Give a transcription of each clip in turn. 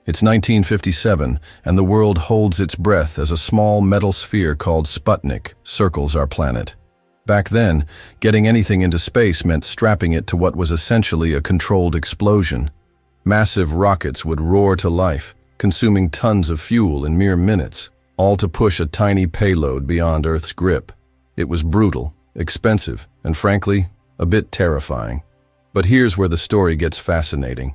It's 1957, and the world holds its breath as a small metal sphere called Sputnik circles our planet. Back then, getting anything into space meant strapping it to what was essentially a controlled explosion. Massive rockets would roar to life, consuming tons of fuel in mere minutes, all to push a tiny payload beyond Earth's grip. It was brutal, expensive, and frankly, a bit terrifying. But here's where the story gets fascinating.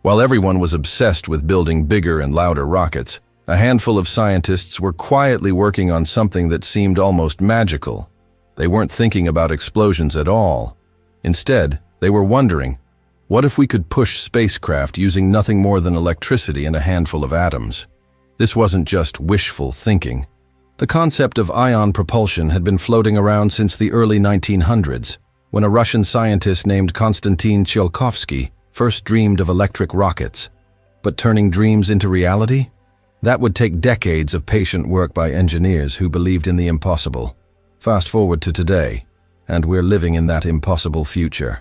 While everyone was obsessed with building bigger and louder rockets, a handful of scientists were quietly working on something that seemed almost magical. They weren't thinking about explosions at all. Instead, they were wondering, what if we could push spacecraft using nothing more than electricity and a handful of atoms? This wasn't just wishful thinking. The concept of ion propulsion had been floating around since the early 1900s, when a Russian scientist named Konstantin Tsiolkovsky first dreamed of electric rockets. But turning dreams into reality? That would take decades of patient work by engineers who believed in the impossible. Fast forward to today, and we're living in that impossible future.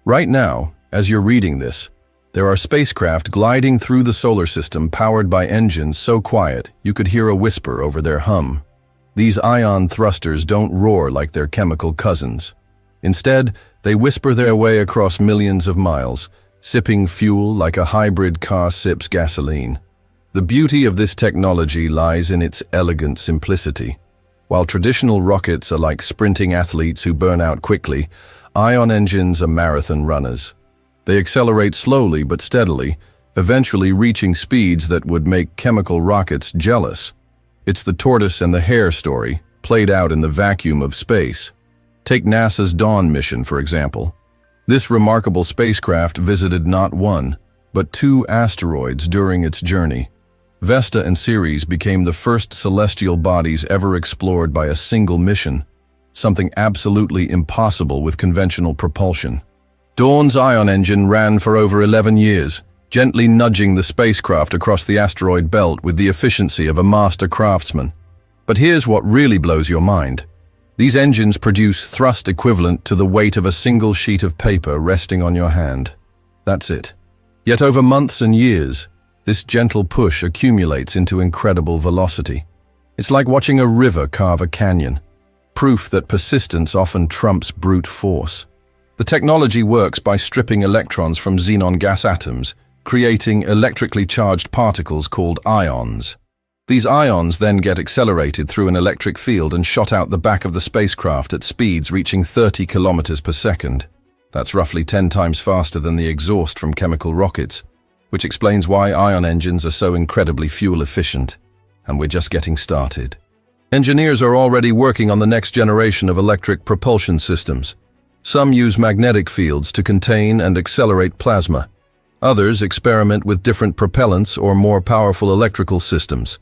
Right now, as you're reading this, there are spacecraft gliding through the solar system powered by engines so quiet you could hear a whisper over their hum. These ion thrusters don't roar like their chemical cousins. Instead, they whisper their way across millions of miles, sipping fuel like a hybrid car sips gasoline. The beauty of this technology lies in its elegant simplicity. While traditional rockets are like sprinting athletes who burn out quickly, ion engines are marathon runners. They accelerate slowly but steadily, eventually reaching speeds that would make chemical rockets jealous. It's the tortoise and the hare story, played out in the vacuum of space. Take NASA's Dawn mission, for example. This remarkable spacecraft visited not one, but 2 asteroids during its journey. Vesta and Ceres became the first celestial bodies ever explored by a single mission, something absolutely impossible with conventional propulsion. Dawn's ion engine ran for over 11 years, gently nudging the spacecraft across the asteroid belt with the efficiency of a master craftsman. But here's what really blows your mind. These engines produce thrust equivalent to the weight of a single sheet of paper resting on your hand. That's it. Yet over months and years, this gentle push accumulates into incredible velocity. It's like watching a river carve a canyon, proof that persistence often trumps brute force. The technology works by stripping electrons from xenon gas atoms, creating electrically charged particles called ions. These ions then get accelerated through an electric field and shot out the back of the spacecraft at speeds reaching 30 kilometers per second. That's roughly 10 times faster than the exhaust from chemical rockets, which explains why ion engines are so incredibly fuel efficient. And we're just getting started. Engineers are already working on the next generation of electric propulsion systems. Some use magnetic fields to contain and accelerate plasma. Others experiment with different propellants or more powerful electrical systems.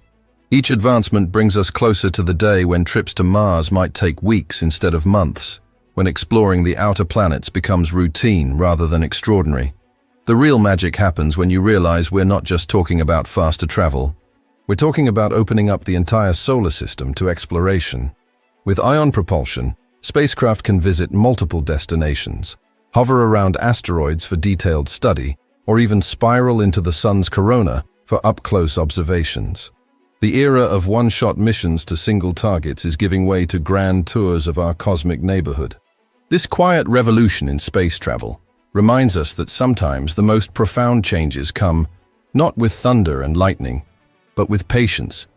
Each advancement brings us closer to the day when trips to Mars might take weeks instead of months, when exploring the outer planets becomes routine rather than extraordinary. The real magic happens when you realize we're not just talking about faster travel. We're talking about opening up the entire solar system to exploration. With ion propulsion, spacecraft can visit multiple destinations, hover around asteroids for detailed study, or even spiral into the sun's corona for up-close observations. The era of one-shot missions to single targets is giving way to grand tours of our cosmic neighborhood. This quiet revolution in space travel reminds us that sometimes the most profound changes come not with thunder and lightning, but with patience,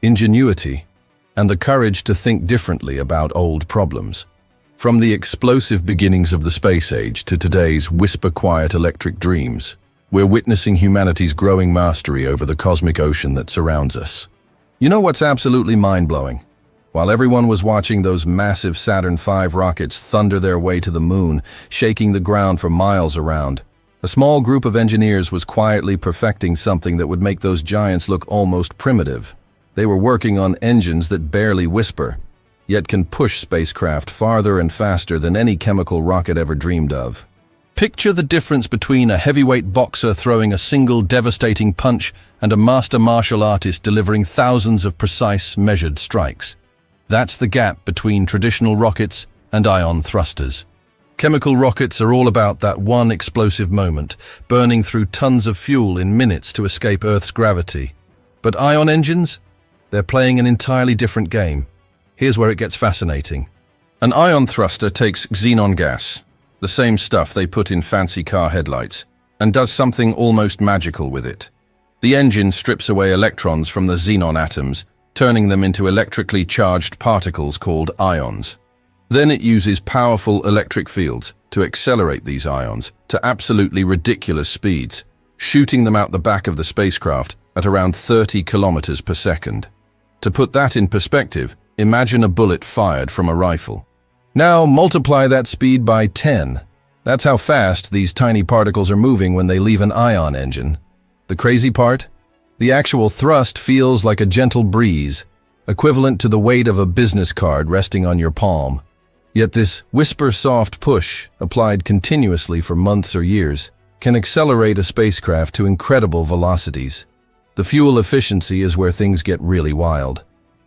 ingenuity, and the courage to think differently about old problems. From the explosive beginnings of the space age to today's whisper-quiet electric dreams, we're witnessing humanity's growing mastery over the cosmic ocean that surrounds us. You know what's absolutely mind-blowing? While everyone was watching those massive Saturn V rockets thunder their way to the moon, shaking the ground for miles around, a small group of engineers was quietly perfecting something that would make those giants look almost primitive. They were working on engines that barely whisper, yet can push spacecraft farther and faster than any chemical rocket ever dreamed of. Picture the difference between a heavyweight boxer throwing a single devastating punch and a master martial artist delivering thousands of precise, measured strikes. That's the gap between traditional rockets and ion thrusters. Chemical rockets are all about that one explosive moment, burning through tons of fuel in minutes to escape Earth's gravity. But ion engines? They're playing an entirely different game. Here's where it gets fascinating. An ion thruster takes xenon gas, the same stuff they put in fancy car headlights, and does something almost magical with it. The engine strips away electrons from the xenon atoms, turning them into electrically charged particles called ions. Then it uses powerful electric fields to accelerate these ions to absolutely ridiculous speeds, shooting them out the back of the spacecraft at around 30 kilometers per second. To put that in perspective, imagine a bullet fired from a rifle. Now multiply that speed by 10. That's how fast these tiny particles are moving when they leave an ion engine. The crazy part? The actual thrust feels like a gentle breeze, equivalent to the weight of a business card resting on your palm. Yet this whisper-soft push, applied continuously for months or years, can accelerate a spacecraft to incredible velocities. The fuel efficiency is where things get really wild.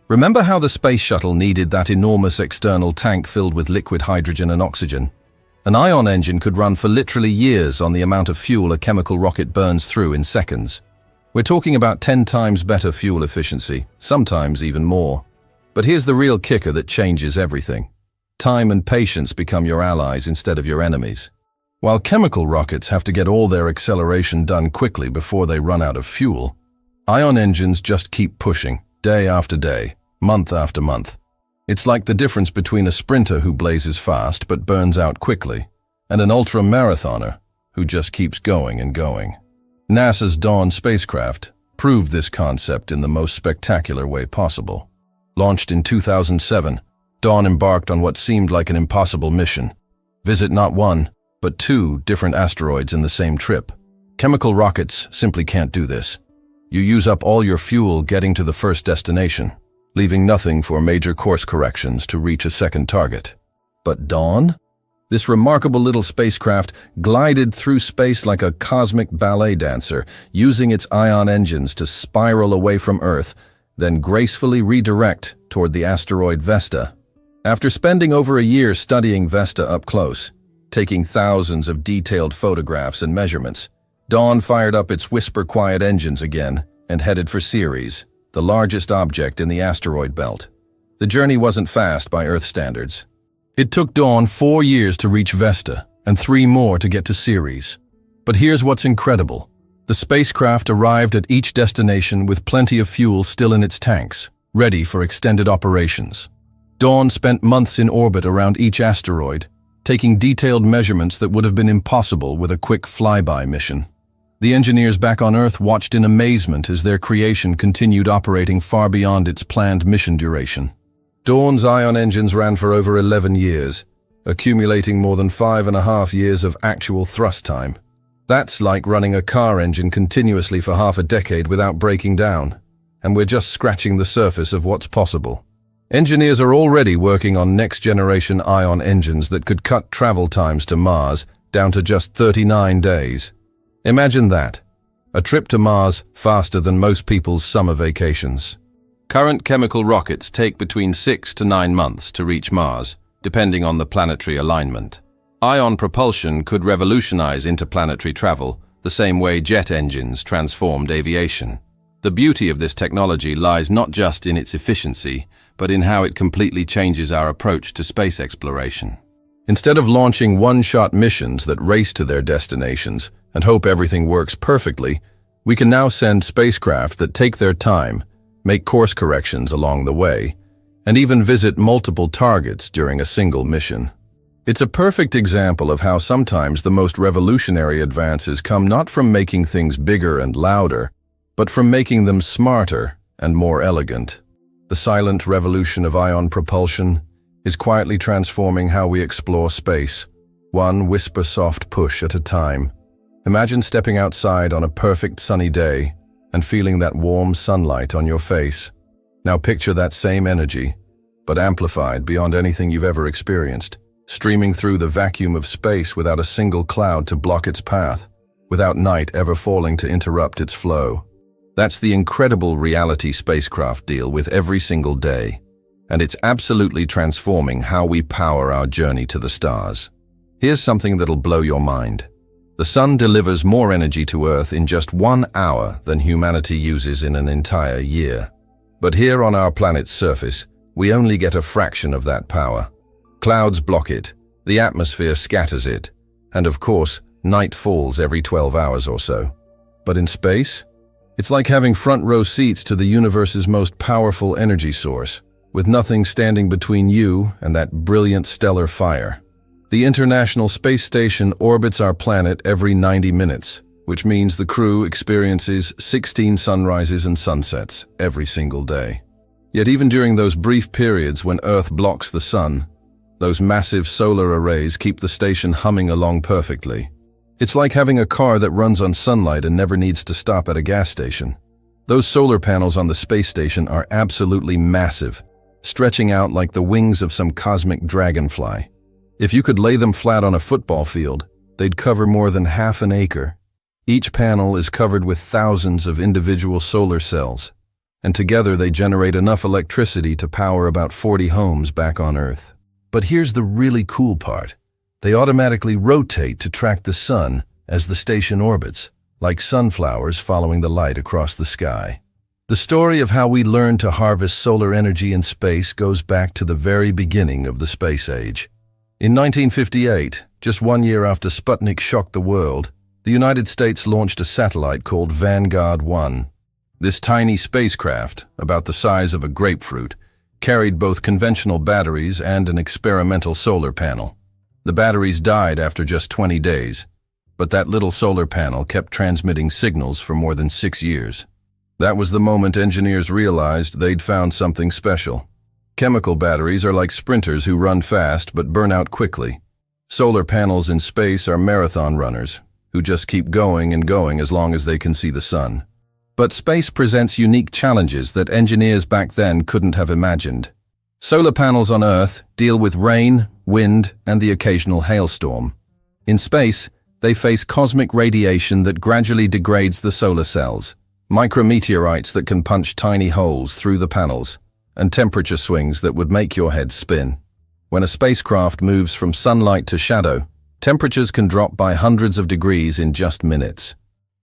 Remember how the space shuttle needed that enormous external tank filled with liquid hydrogen and oxygen? An ion engine could run for literally years on the amount of fuel a chemical rocket burns through in seconds. We're talking about 10 times better fuel efficiency, sometimes even more. But here's the real kicker that changes everything. Time and patience become your allies instead of your enemies. While chemical rockets have to get all their acceleration done quickly before they run out of fuel, ion engines just keep pushing, day after day, month after month. It's like the difference between a sprinter who blazes fast but burns out quickly, and an ultra-marathoner who just keeps going and going. NASA's Dawn spacecraft proved this concept in the most spectacular way possible. Launched in 2007, Dawn embarked on what seemed like an impossible mission. Visit not one, but 2 different asteroids in the same trip. Chemical rockets simply can't do this. You use up all your fuel getting to the first destination, leaving nothing for major course corrections to reach a second target. But Dawn? This remarkable little spacecraft glided through space like a cosmic ballet dancer, using its ion engines to spiral away from Earth, then gracefully redirect toward the asteroid Vesta. After spending over a year studying Vesta up close, taking thousands of detailed photographs and measurements, Dawn fired up its whisper-quiet engines again and headed for Ceres, the largest object in the asteroid belt. The journey wasn't fast by Earth standards. It took Dawn 4 years to reach Vesta and 3 more to get to Ceres. But here's what's incredible. The spacecraft arrived at each destination with plenty of fuel still in its tanks, ready for extended operations. Dawn spent months in orbit around each asteroid, taking detailed measurements that would have been impossible with a quick flyby mission. The engineers back on Earth watched in amazement as their creation continued operating far beyond its planned mission duration. Dawn's ion engines ran for over 11 years, accumulating more than 5.5 years of actual thrust time. That's like running a car engine continuously for half a decade without breaking down, and we're just scratching the surface of what's possible. Engineers are already working on next-generation ion engines that could cut travel times to Mars down to just 39 days. Imagine that. A trip to Mars faster than most people's summer vacations. Current chemical rockets take between 6 to 9 months to reach Mars, depending on the planetary alignment. Ion propulsion could revolutionize interplanetary travel the same way jet engines transformed aviation. The beauty of this technology lies not just in its efficiency, but in how it completely changes our approach to space exploration. Instead of launching one-shot missions that race to their destinations and hope everything works perfectly, we can now send spacecraft that take their time, make course corrections along the way, and even visit multiple targets during a single mission. It's a perfect example of how sometimes the most revolutionary advances come not from making things bigger and louder, but from making them smarter and more elegant. The silent revolution of ion propulsion is quietly transforming how we explore space, one whisper-soft push at a time. Imagine stepping outside on a perfect sunny day and feeling that warm sunlight on your face. Now picture that same energy, but amplified beyond anything you've ever experienced, streaming through the vacuum of space without a single cloud to block its path, without night ever falling to interrupt its flow. That's the incredible reality spacecraft deal with every single day, and it's absolutely transforming how we power our journey to the stars. Here's something that'll blow your mind. The sun delivers more energy to Earth in just 1 hour than humanity uses in an entire year. But here on our planet's surface, we only get a fraction of that power. Clouds block it, the atmosphere scatters it, and of course, night falls every 12 hours or so. But in space, it's like having front-row seats to the universe's most powerful energy source, with nothing standing between you and that brilliant stellar fire. The International Space Station orbits our planet every 90 minutes, which means the crew experiences 16 sunrises and sunsets every single day. Yet even during those brief periods when Earth blocks the sun, those massive solar arrays keep the station humming along perfectly. It's like having a car that runs on sunlight and never needs to stop at a gas station. Those solar panels on the space station are absolutely massive, stretching out like the wings of some cosmic dragonfly. If you could lay them flat on a football field, they'd cover more than half an acre. Each panel is covered with thousands of individual solar cells, and together they generate enough electricity to power about 40 homes back on Earth. But here's the really cool part. They automatically rotate to track the sun as the station orbits, like sunflowers following the light across the sky. The story of how we learned to harvest solar energy in space goes back to the very beginning of the space age. In 1958, just 1 year after Sputnik shocked the world, the United States launched a satellite called Vanguard 1. This tiny spacecraft, about the size of a grapefruit, carried both conventional batteries and an experimental solar panel. The batteries died after just 20 days, but that little solar panel kept transmitting signals for more than 6 years. That was the moment engineers realized they'd found something special. Chemical batteries are like sprinters who run fast but burn out quickly. Solar panels in space are marathon runners who just keep going and going as long as they can see the sun. But space presents unique challenges that engineers back then couldn't have imagined. Solar panels on Earth deal with rain, wind, and the occasional hailstorm. In space, they face cosmic radiation that gradually degrades the solar cells, micrometeorites that can punch tiny holes through the panels, and temperature swings that would make your head spin. When a spacecraft moves from sunlight to shadow, temperatures can drop by hundreds of degrees in just minutes.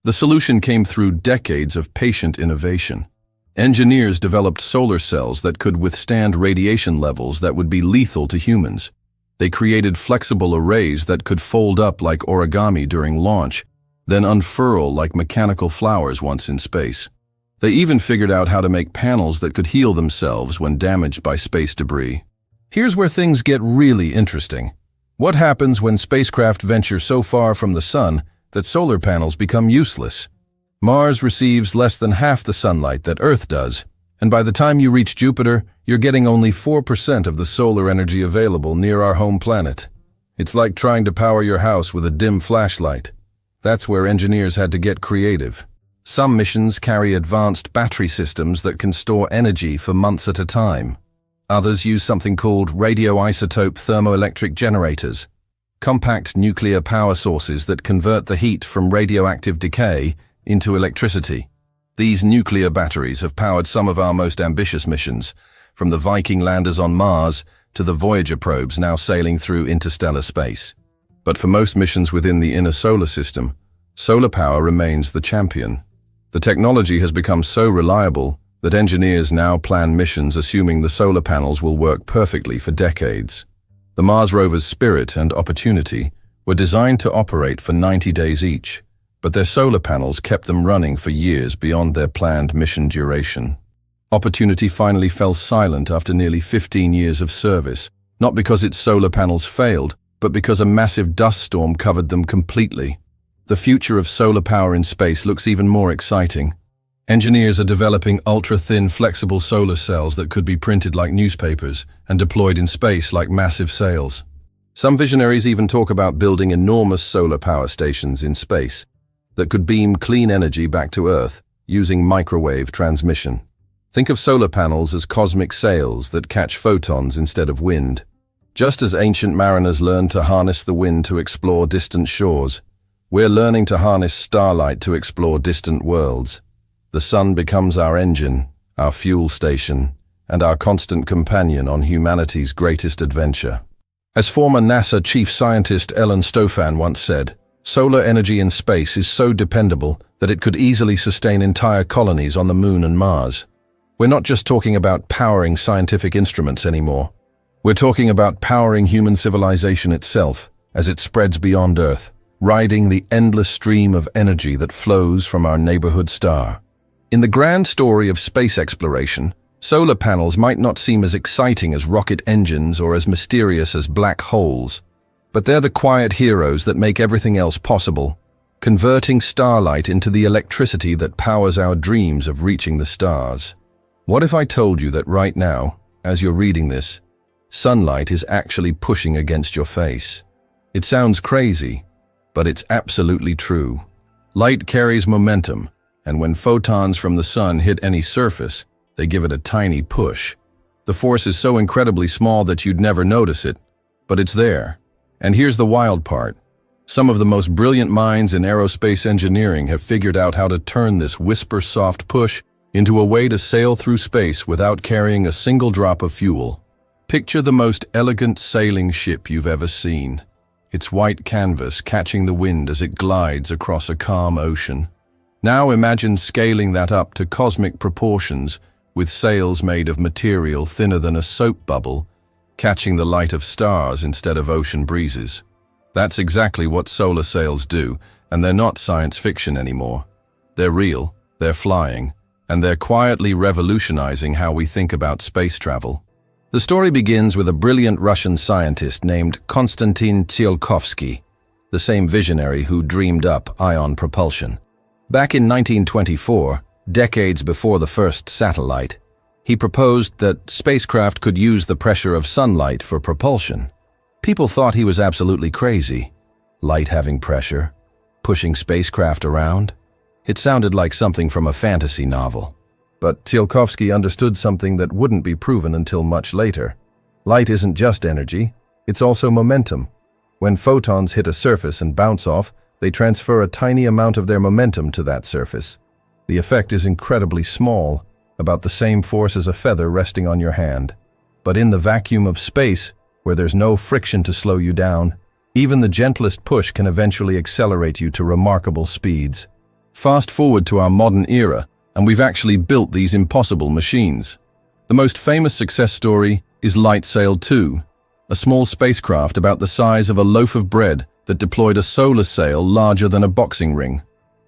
The solution came through decades of patient innovation. Engineers developed solar cells that could withstand radiation levels that would be lethal to humans. They created flexible arrays that could fold up like origami during launch, then unfurl like mechanical flowers once in space. They even figured out how to make panels that could heal themselves when damaged by space debris. Here's where things get really interesting. What happens when spacecraft venture so far from the sun that solar panels become useless? Mars receives less than half the sunlight that Earth does, and by the time you reach Jupiter, you're getting only 4% of the solar energy available near our home planet. It's like trying to power your house with a dim flashlight. That's where engineers had to get creative. Some missions carry advanced battery systems that can store energy for months at a time. Others use something called radioisotope thermoelectric generators, compact nuclear power sources that convert the heat from radioactive decay into electricity. These nuclear batteries have powered some of our most ambitious missions, from the Viking landers on Mars to the Voyager probes now sailing through interstellar space. But for most missions within the inner solar system, solar power remains the champion. The technology has become so reliable that engineers now plan missions assuming the solar panels will work perfectly for decades. The Mars rovers Spirit and Opportunity were designed to operate for 90 days each, but their solar panels kept them running for years beyond their planned mission duration. Opportunity finally fell silent after nearly 15 years of service, not because its solar panels failed, but because a massive dust storm covered them completely. The future of solar power in space looks even more exciting. Engineers are developing ultra-thin, flexible solar cells that could be printed like newspapers and deployed in space like massive sails. Some visionaries even talk about building enormous solar power stations in space that could beam clean energy back to Earth using microwave transmission. Think of solar panels as cosmic sails that catch photons instead of wind. Just as ancient mariners learned to harness the wind to explore distant shores, we're learning to harness starlight to explore distant worlds. The sun becomes our engine, our fuel station, and our constant companion on humanity's greatest adventure. As former NASA chief scientist Ellen Stofan once said, solar energy in space is so dependable that it could easily sustain entire colonies on the Moon and Mars. We're not just talking about powering scientific instruments anymore. We're talking about powering human civilization itself as it spreads beyond Earth, riding the endless stream of energy that flows from our neighborhood star. In the grand story of space exploration, solar panels might not seem as exciting as rocket engines or as mysterious as black holes, but they're the quiet heroes that make everything else possible, converting starlight into the electricity that powers our dreams of reaching the stars. What if I told you that right now, as you're reading this, sunlight is actually pushing against your face? It sounds crazy, but it's absolutely true. Light carries momentum, and when photons from the sun hit any surface, they give it a tiny push. The force is so incredibly small that you'd never notice it, but it's there. And here's the wild part. Some of the most brilliant minds in aerospace engineering have figured out how to turn this whisper-soft push into a way to sail through space without carrying a single drop of fuel. Picture the most elegant sailing ship you've ever seen. Its white canvas catching the wind as it glides across a calm ocean. Now imagine scaling that up to cosmic proportions with sails made of material thinner than a soap bubble, catching the light of stars instead of ocean breezes. That's exactly what solar sails do, and they're not science fiction anymore. They're real, they're flying, and they're quietly revolutionizing how we think about space travel. The story begins with a brilliant Russian scientist named Konstantin Tsiolkovsky, the same visionary who dreamed up ion propulsion. Back in 1924, decades before the first satellite, he proposed that spacecraft could use the pressure of sunlight for propulsion. People thought he was absolutely crazy. Light having pressure, pushing spacecraft around. It sounded like something from a fantasy novel. But Tsiolkovsky understood something that wouldn't be proven until much later. Light isn't just energy, it's also momentum. When photons hit a surface and bounce off, they transfer a tiny amount of their momentum to that surface. The effect is incredibly small, about the same force as a feather resting on your hand. But in the vacuum of space, where there's no friction to slow you down, even the gentlest push can eventually accelerate you to remarkable speeds. Fast forward to our modern era, and we've actually built these impossible machines. The most famous success story is LightSail 2, a small spacecraft about the size of a loaf of bread that deployed a solar sail larger than a boxing ring.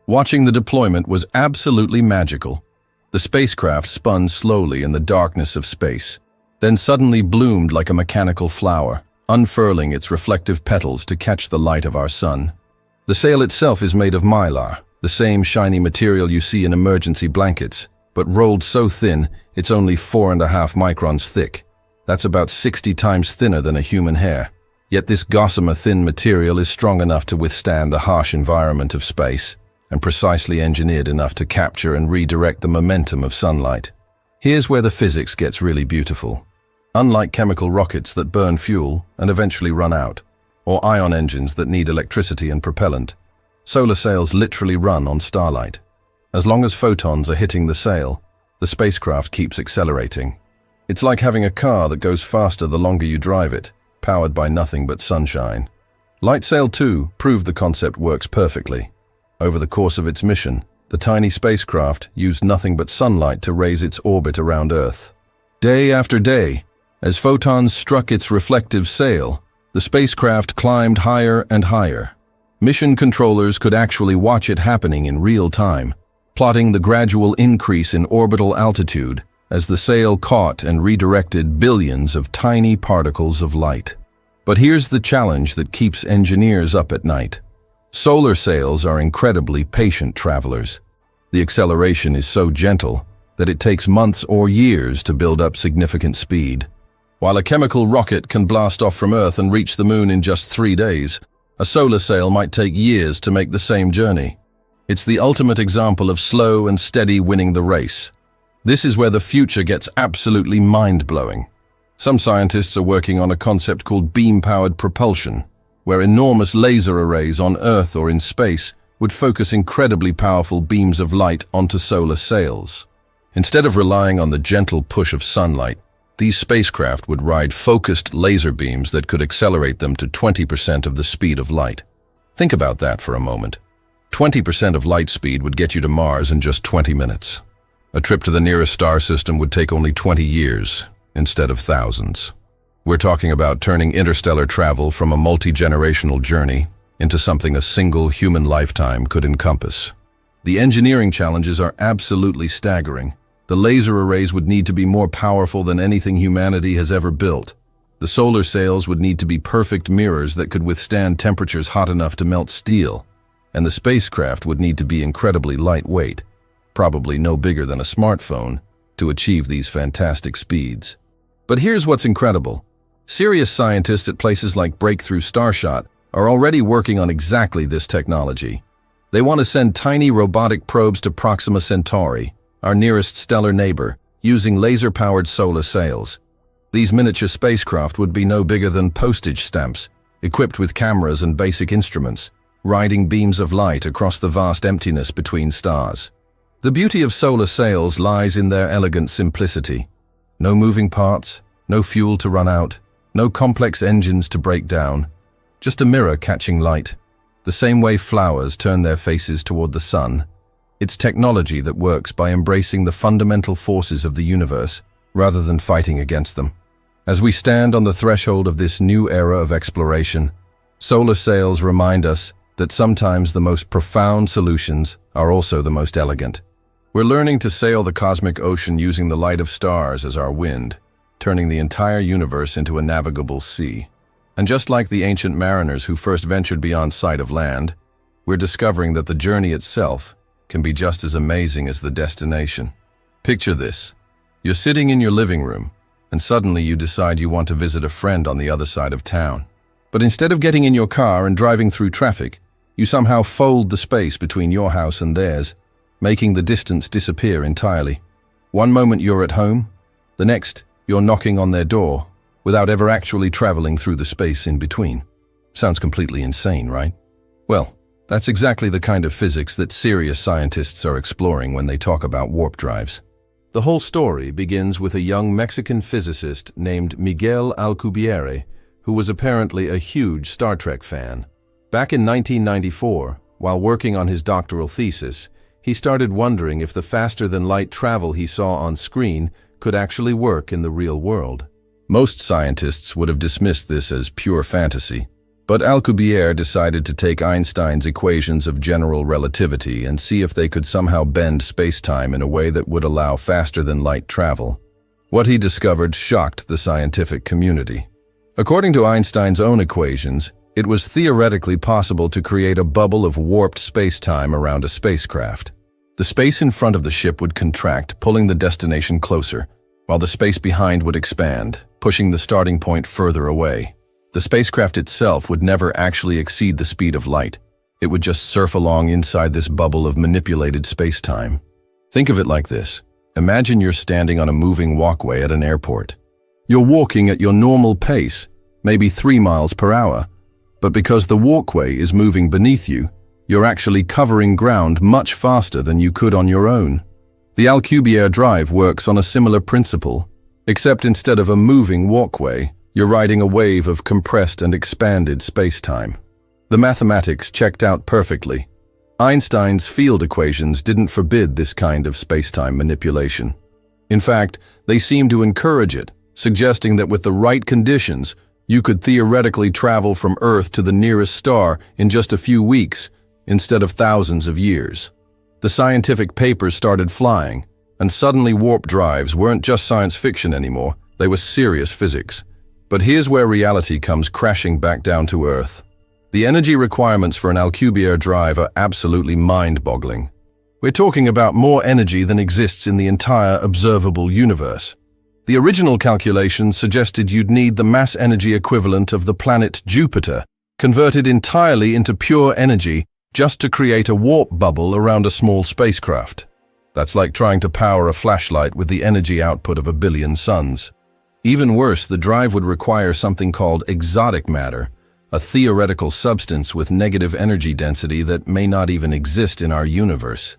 Watching the deployment was absolutely magical. The spacecraft spun slowly in the darkness of space, then suddenly bloomed like a mechanical flower, unfurling its reflective petals to catch the light of our sun. The sail itself is made of mylar, the same shiny material you see in emergency blankets, but rolled so thin it's only 4.5 microns thick. That's about 60 times thinner than a human hair. Yet this gossamer thin material is strong enough to withstand the harsh environment of space, and precisely engineered enough to capture and redirect the momentum of sunlight. Here's where the physics gets really beautiful. Unlike chemical rockets that burn fuel and eventually run out, or ion engines that need electricity and propellant, solar sails literally run on starlight. As long as photons are hitting the sail, the spacecraft keeps accelerating. It's like having a car that goes faster the longer you drive it, powered by nothing but sunshine. LightSail 2 proved the concept works perfectly. Over the course of its mission, the tiny spacecraft used nothing but sunlight to raise its orbit around Earth. Day after day, as photons struck its reflective sail, the spacecraft climbed higher and higher. Mission controllers could actually watch it happening in real time, plotting the gradual increase in orbital altitude as the sail caught and redirected billions of tiny particles of light. But here's the challenge that keeps engineers up at night. Solar sails are incredibly patient travelers. The acceleration is so gentle that it takes months or years to build up significant speed. While a chemical rocket can blast off from Earth and reach the Moon in just 3 days, a solar sail might take years to make the same journey. It's the ultimate example of slow and steady winning the race. This is where the future gets absolutely mind-blowing. Some scientists are working on a concept called beam-powered propulsion, where enormous laser arrays on Earth or in space would focus incredibly powerful beams of light onto solar sails. Instead of relying on the gentle push of sunlight, These spacecraft would ride focused laser beams that could accelerate them to 20% of the speed of light. Think about that for a moment. 20% of light speed would get you to Mars in just 20 minutes. A trip to the nearest star system would take only 20 years, instead of thousands. We're talking about turning interstellar travel from a multi-generational journey into something a single human lifetime could encompass. The engineering challenges are absolutely staggering. The laser arrays would need to be more powerful than anything humanity has ever built. The solar sails would need to be perfect mirrors that could withstand temperatures hot enough to melt steel. And the spacecraft would need to be incredibly lightweight, probably no bigger than a smartphone, to achieve these fantastic speeds. But here's what's incredible. Serious scientists at places like Breakthrough Starshot are already working on exactly this technology. They want to send tiny robotic probes to Proxima Centauri, our nearest stellar neighbor, using laser-powered solar sails. These miniature spacecraft would be no bigger than postage stamps, equipped with cameras and basic instruments, riding beams of light across the vast emptiness between stars. The beauty of solar sails lies in their elegant simplicity. No moving parts, no fuel to run out, no complex engines to break down, just a mirror catching light. The same way flowers turn their faces toward the sun. It's technology that works by embracing the fundamental forces of the universe, rather than fighting against them. As we stand on the threshold of this new era of exploration, solar sails remind us that sometimes the most profound solutions are also the most elegant. We're learning to sail the cosmic ocean using the light of stars as our wind, turning the entire universe into a navigable sea. And just like the ancient mariners who first ventured beyond sight of land, we're discovering that the journey itself can be just as amazing as the destination. Picture this. You're sitting in your living room, and suddenly you decide you want to visit a friend on the other side of town. But instead of getting in your car and driving through traffic, you somehow fold the space between your house and theirs, making the distance disappear entirely. One moment you're at home, the next you're knocking on their door, without ever actually traveling through the space in between. Sounds completely insane, right? Well, that's exactly the kind of physics that serious scientists are exploring when they talk about warp drives. The whole story begins with a young Mexican physicist named Miguel Alcubierre, who was apparently a huge Star Trek fan. Back in 1994, while working on his doctoral thesis, he started wondering if the faster-than-light travel he saw on screen could actually work in the real world. Most scientists would have dismissed this as pure fantasy, but Alcubierre decided to take Einstein's equations of general relativity and see if they could somehow bend space-time in a way that would allow faster-than-light travel. What he discovered shocked the scientific community. According to Einstein's own equations, it was theoretically possible to create a bubble of warped space-time around a spacecraft. The space in front of the ship would contract, pulling the destination closer, while the space behind would expand, pushing the starting point further away. The spacecraft itself would never actually exceed the speed of light. It would just surf along inside this bubble of manipulated space-time. Think of it like this. Imagine you're standing on a moving walkway at an airport. You're walking at your normal pace, maybe 3 miles per hour, but because the walkway is moving beneath you, you're actually covering ground much faster than you could on your own. The Alcubierre drive works on a similar principle, except instead of a moving walkway, you're riding a wave of compressed and expanded space-time. The mathematics checked out perfectly. Einstein's field equations didn't forbid this kind of space-time manipulation. In fact, they seemed to encourage it, suggesting that with the right conditions, you could theoretically travel from Earth to the nearest star in just a few weeks, instead of thousands of years. The scientific papers started flying, and suddenly warp drives weren't just science fiction anymore, they were serious physics. But here's where reality comes crashing back down to Earth. The energy requirements for an Alcubierre drive are absolutely mind-boggling. We're talking about more energy than exists in the entire observable universe. The original calculations suggested you'd need the mass energy equivalent of the planet Jupiter, converted entirely into pure energy just to create a warp bubble around a small spacecraft. That's like trying to power a flashlight with the energy output of 1 billion suns. Even worse, the drive would require something called exotic matter, a theoretical substance with negative energy density that may not even exist in our universe.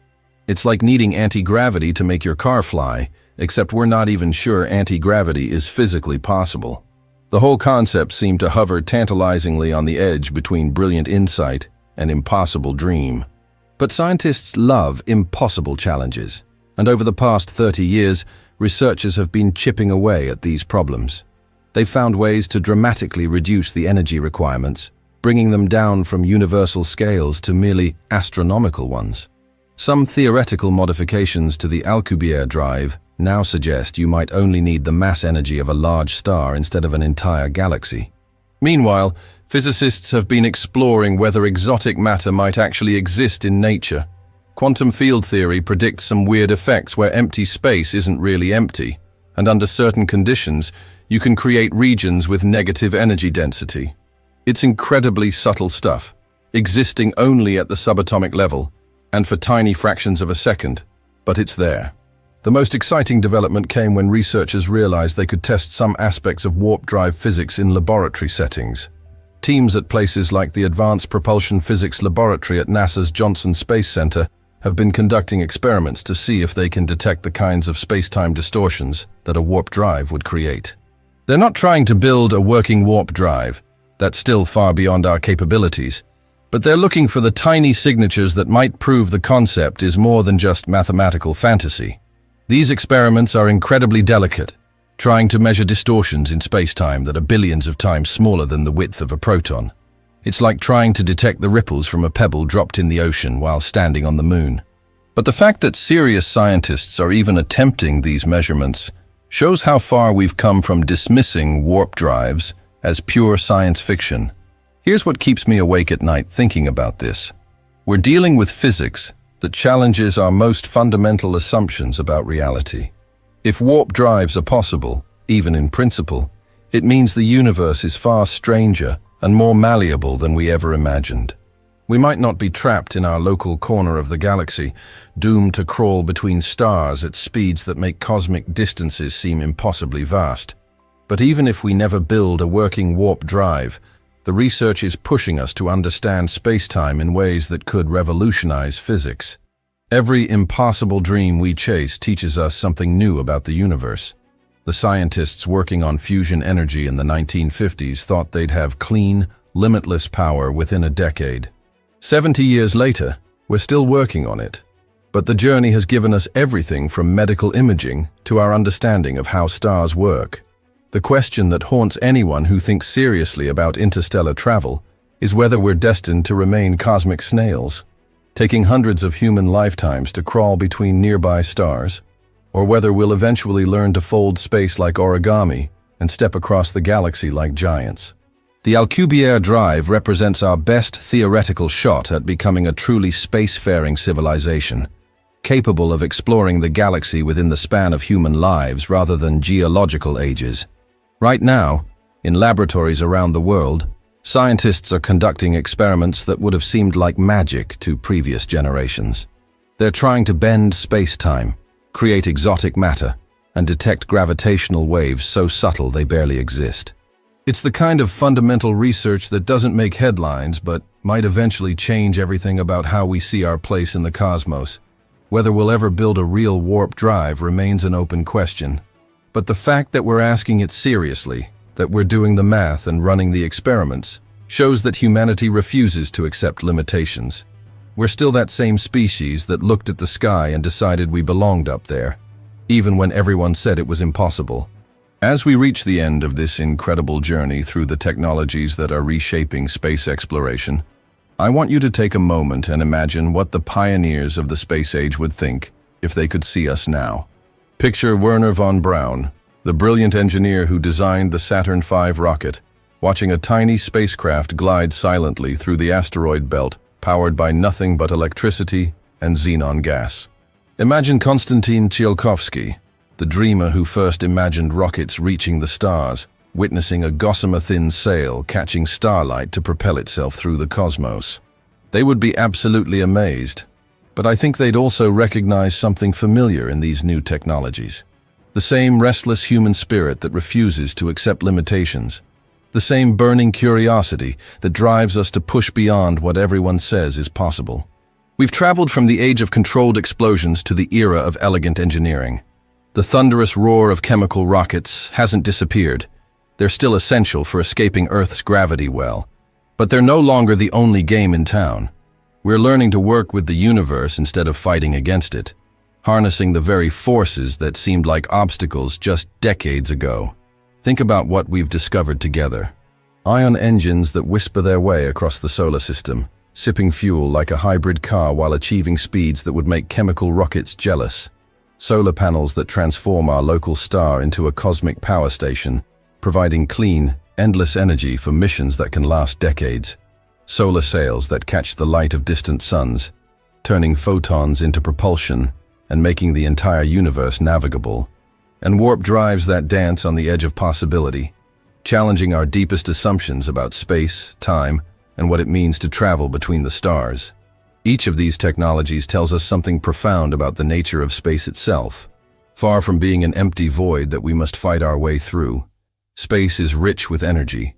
It's like needing anti-gravity to make your car fly, except we're not even sure anti-gravity is physically possible. The whole concept seemed to hover tantalizingly on the edge between brilliant insight and impossible dream. But scientists love impossible challenges, and over the past 30 years, researchers have been chipping away at these problems. They've found ways to dramatically reduce the energy requirements, bringing them down from universal scales to merely astronomical ones. Some theoretical modifications to the Alcubierre drive now suggest you might only need the mass energy of a large star instead of an entire galaxy. Meanwhile, physicists have been exploring whether exotic matter might actually exist in nature. Quantum field theory predicts some weird effects where empty space isn't really empty, and under certain conditions, you can create regions with negative energy density. It's incredibly subtle stuff, existing only at the subatomic level, and for tiny fractions of a second, but it's there. The most exciting development came when researchers realized they could test some aspects of warp drive physics in laboratory settings. Teams at places like the Advanced Propulsion Physics Laboratory at NASA's Johnson Space Center have been conducting experiments to see if they can detect the kinds of space-time distortions that a warp drive would create. They're not trying to build a working warp drive, that's still far beyond our capabilities, but they're looking for the tiny signatures that might prove the concept is more than just mathematical fantasy. These experiments are incredibly delicate, trying to measure distortions in space-time that are billions of times smaller than the width of a proton. It's like trying to detect the ripples from a pebble dropped in the ocean while standing on the moon. But the fact that serious scientists are even attempting these measurements shows how far we've come from dismissing warp drives as pure science fiction. Here's what keeps me awake at night thinking about this. We're dealing with physics that challenges our most fundamental assumptions about reality. If warp drives are possible, even in principle, it means the universe is far stranger and more malleable than we ever imagined. We might not be trapped in our local corner of the galaxy, doomed to crawl between stars at speeds that make cosmic distances seem impossibly vast. But even if we never build a working warp drive, the research is pushing us to understand space-time in ways that could revolutionize physics. Every impossible dream we chase teaches us something new about the universe. The scientists working on fusion energy in the 1950s thought they'd have clean, limitless power within a decade. 70 years later, we're still working on it. But the journey has given us everything from medical imaging to our understanding of how stars work. The question that haunts anyone who thinks seriously about interstellar travel is whether we're destined to remain cosmic snails, taking hundreds of human lifetimes to crawl between nearby stars, or whether we'll eventually learn to fold space like origami and step across the galaxy like giants. The Alcubierre drive represents our best theoretical shot at becoming a truly spacefaring civilization, capable of exploring the galaxy within the span of human lives rather than geological ages. Right now, in laboratories around the world, scientists are conducting experiments that would have seemed like magic to previous generations. They're trying to bend space-time, create exotic matter, and detect gravitational waves so subtle they barely exist. It's the kind of fundamental research that doesn't make headlines but might eventually change everything about how we see our place in the cosmos. Whether we'll ever build a real warp drive remains an open question. But the fact that we're asking it seriously, that we're doing the math and running the experiments, shows that humanity refuses to accept limitations. We're still that same species that looked at the sky and decided we belonged up there, even when everyone said it was impossible. As we reach the end of this incredible journey through the technologies that are reshaping space exploration, I want you to take a moment and imagine what the pioneers of the space age would think if they could see us now. Picture Wernher von Braun, the brilliant engineer who designed the Saturn V rocket, watching a tiny spacecraft glide silently through the asteroid belt, powered by nothing but electricity and xenon gas. Imagine Konstantin Tsiolkovsky, the dreamer who first imagined rockets reaching the stars, witnessing a gossamer-thin sail catching starlight to propel itself through the cosmos. They would be absolutely amazed. But I think they'd also recognize something familiar in these new technologies. The same restless human spirit that refuses to accept limitations. The same burning curiosity that drives us to push beyond what everyone says is possible. We've traveled from the age of controlled explosions to the era of elegant engineering. The thunderous roar of chemical rockets hasn't disappeared. They're still essential for escaping Earth's gravity well. But they're no longer the only game in town. We're learning to work with the universe instead of fighting against it, harnessing the very forces that seemed like obstacles just decades ago. Think about what we've discovered together. Ion engines that whisper their way across the solar system, sipping fuel like a hybrid car while achieving speeds that would make chemical rockets jealous. Solar panels that transform our local star into a cosmic power station, providing clean, endless energy for missions that can last decades. Solar sails that catch the light of distant suns, turning photons into propulsion and making the entire universe navigable. And warp drives that dance on the edge of possibility, challenging our deepest assumptions about space, time, and what it means to travel between the stars. Each of these technologies tells us something profound about the nature of space itself. Far from being an empty void that we must fight our way through, space is rich with energy,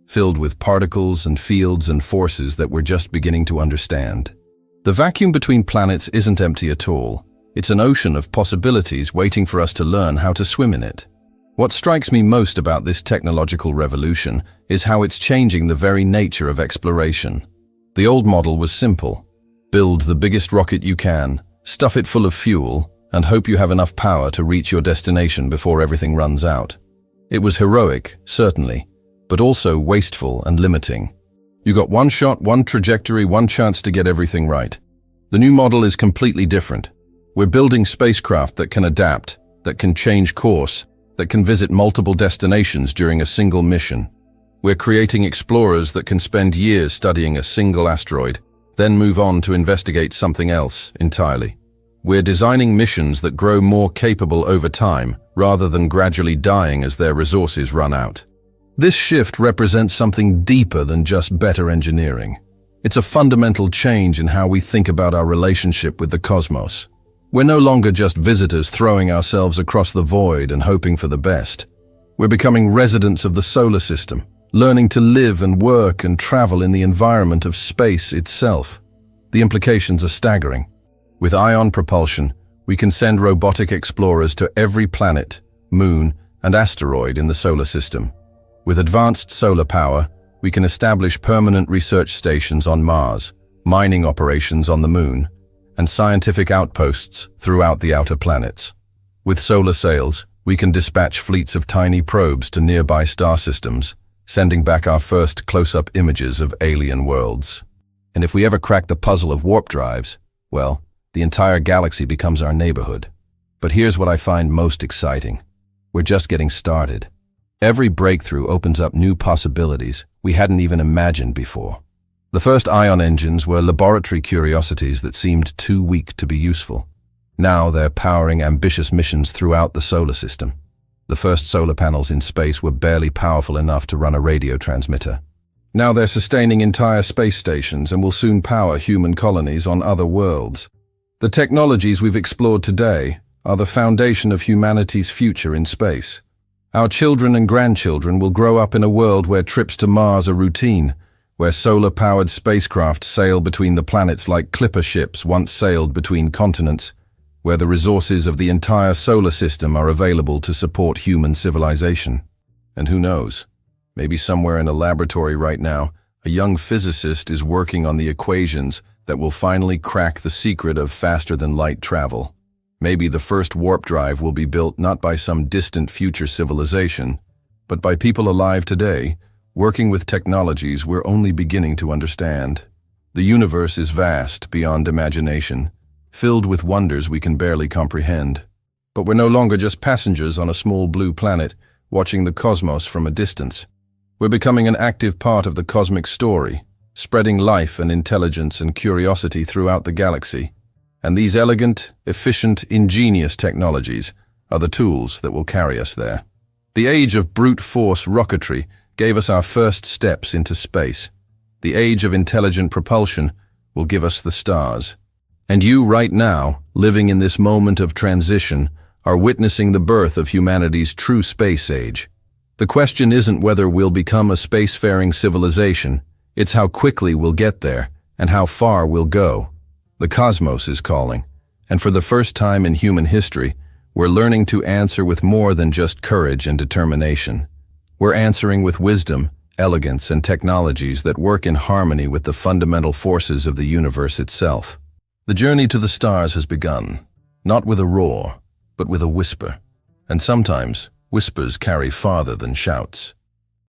filled with particles and fields and forces that we're just beginning to understand. The vacuum between planets isn't empty at all. It's an ocean of possibilities waiting for us to learn how to swim in it. What strikes me most about this technological revolution is how it's changing the very nature of exploration. The old model was simple. Build the biggest rocket you can, stuff it full of fuel, and hope you have enough power to reach your destination before everything runs out. It was heroic, certainly, but also wasteful and limiting. You got one shot, one trajectory, one chance to get everything right. The new model is completely different. We're building spacecraft that can adapt, that can change course, that can visit multiple destinations during a single mission. We're creating explorers that can spend years studying a single asteroid, then move on to investigate something else entirely. We're designing missions that grow more capable over time, rather than gradually dying as their resources run out. This shift represents something deeper than just better engineering. It's a fundamental change in how we think about our relationship with the cosmos. We're no longer just visitors throwing ourselves across the void and hoping for the best. We're becoming residents of the solar system, learning to live and work and travel in the environment of space itself. The implications are staggering. With ion propulsion, we can send robotic explorers to every planet, moon, and asteroid in the solar system. With advanced solar power, we can establish permanent research stations on Mars, mining operations on the moon, and scientific outposts throughout the outer planets. With solar sails, we can dispatch fleets of tiny probes to nearby star systems, sending back our first close-up images of alien worlds. And if we ever crack the puzzle of warp drives, well, the entire galaxy becomes our neighborhood. But here's what I find most exciting. We're just getting started. Every breakthrough opens up new possibilities we hadn't even imagined before. The first ion engines were laboratory curiosities that seemed too weak to be useful. Now they're powering ambitious missions throughout the solar system. The first solar panels in space were barely powerful enough to run a radio transmitter. Now they're sustaining entire space stations and will soon power human colonies on other worlds. The technologies we've explored today are the foundation of humanity's future in space. Our children and grandchildren will grow up in a world where trips to Mars are routine, where solar-powered spacecraft sail between the planets like clipper ships once sailed between continents, where the resources of the entire solar system are available to support human civilization. And who knows, maybe somewhere in a laboratory right now, a young physicist is working on the equations that will finally crack the secret of faster-than-light travel. Maybe the first warp drive will be built not by some distant future civilization, but by people alive today, working with technologies we're only beginning to understand. The universe is vast beyond imagination, filled with wonders we can barely comprehend. But we're no longer just passengers on a small blue planet, watching the cosmos from a distance. We're becoming an active part of the cosmic story, spreading life and intelligence and curiosity throughout the galaxy. And these elegant, efficient, ingenious technologies are the tools that will carry us there. The age of brute force rocketry gave us our first steps into space. The age of intelligent propulsion will give us the stars. And you right now, living in this moment of transition, are witnessing the birth of humanity's true space age. The question isn't whether we'll become a spacefaring civilization, it's how quickly we'll get there and how far we'll go. The cosmos is calling, and for the first time in human history, We're learning to answer with more than just courage and determination. We're answering with wisdom, elegance, and technologies that work in harmony with the fundamental forces of the universe itself. The journey to the stars has begun, not with a roar, but with a whisper. And sometimes, whispers carry farther than shouts.